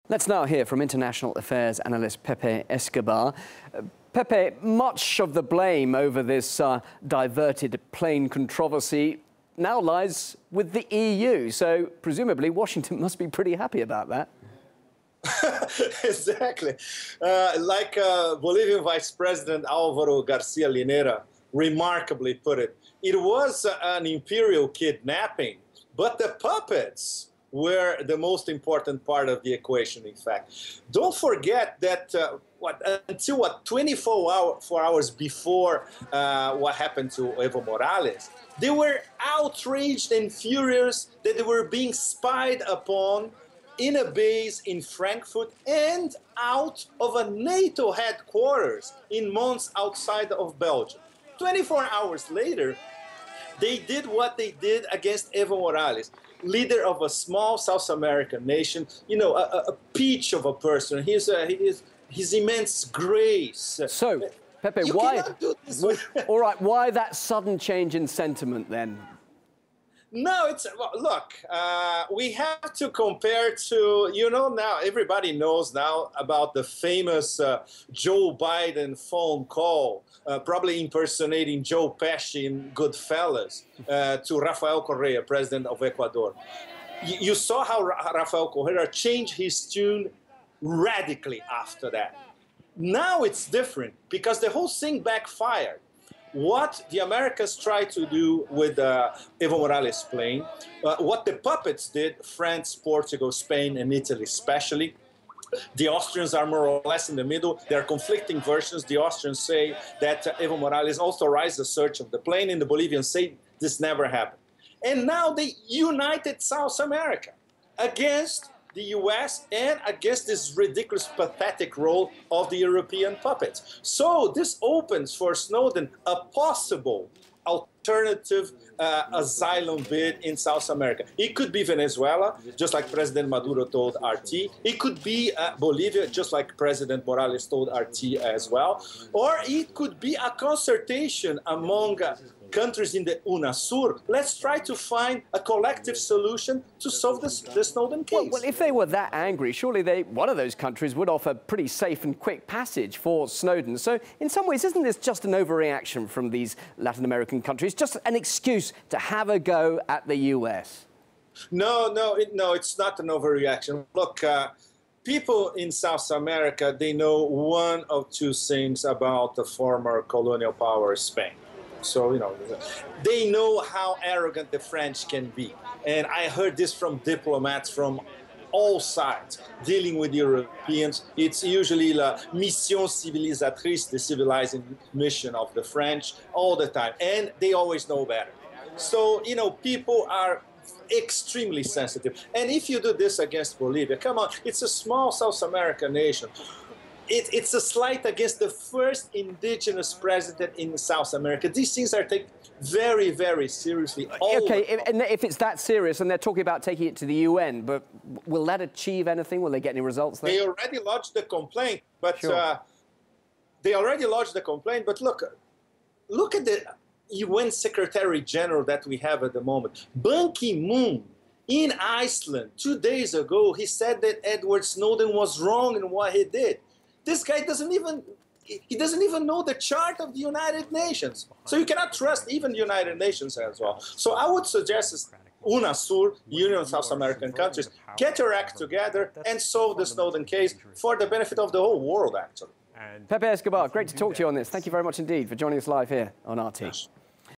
Let's now hear from international affairs analyst Pepe Escobar. Pepe, much of the blame over this diverted plane controversy now lies with the EU, so presumably Washington must be pretty happy about that. Exactly. Like Bolivian Vice President Álvaro Garcia Linera remarkably put it, it was an imperial kidnapping, but the puppets were the most important part of the equation, in fact. Don't forget that until 24 hours before what happened to Evo Morales, they were outraged and furious that they were being spied upon in a base in Frankfurt and out of a NATO headquarters in Mons outside of Belgium. 24 hours later, they did what they did against Evo Morales, leader of a small South American nation, you know, a peach of a person. His immense grace. So, Pepe, you why? cannot do this. All right, why that sudden change in sentiment then? No, look, we have to compare to, you know, now everybody knows now about the famous Joe Biden phone call, probably impersonating Joe Pesci in Goodfellas, to Rafael Correa, president of Ecuador. You saw how Rafael Correa changed his tune radically after that. Now it's different because the whole thing backfired. What the Americans tried to do with Evo Morales' plane, what the puppets did, France, Portugal, Spain, and Italy especially. The Austrians are more or less in the middle. There are conflicting versions. The Austrians say that Evo Morales authorized the search of the plane, and the Bolivians say this never happened. And now they united South America against the US and against this ridiculous, pathetic role of the European puppets. So this opens for Snowden a possible alternative asylum bid in South America. It could be Venezuela, just like President Maduro told RT. It could be Bolivia, just like President Morales told RT as well. Or it could be a consultation among countries in the UNASUR. Let's try to find a collective solution to solve the Snowden case. Well, if they were that angry, surely one of those countries would offer pretty safe and quick passage for Snowden. So in some ways, isn't this just an overreaction from these Latin American countries, just an excuse to have a go at the US? No, it's not an overreaction. Look, people in South America, they know one of two things about the former colonial power Spain. So, you know, they know how arrogant the French can be. And I heard this from diplomats from all sides dealing with Europeans. It's usually la mission civilisatrice, the civilizing mission of the French, all the time. And they always know better. So, you know, people are extremely sensitive. And if you do this against Bolivia, come on, it's a small South American nation. It's a slight against the first indigenous president in South America. These things are taken very, very seriously. Okay, and if it's that serious, and they're talking about taking it to the UN, but will that achieve anything? Will they get any results there? They already lodged the complaint, but sure. Look at the UN Secretary General that we have at the moment. Ban Ki-moon in Iceland 2 days ago, he said that Edward Snowden was wrong in what he did. This guy doesn't even know the chart of the United Nations. So you cannot trust even the United Nations as well. So I would suggest UNASUR, Union of South American Countries, get your act together and solve the Snowden case for the benefit of the whole world, actually. Pepe Escobar, great to talk to you on this. Thank you very much indeed for joining us live here on RT.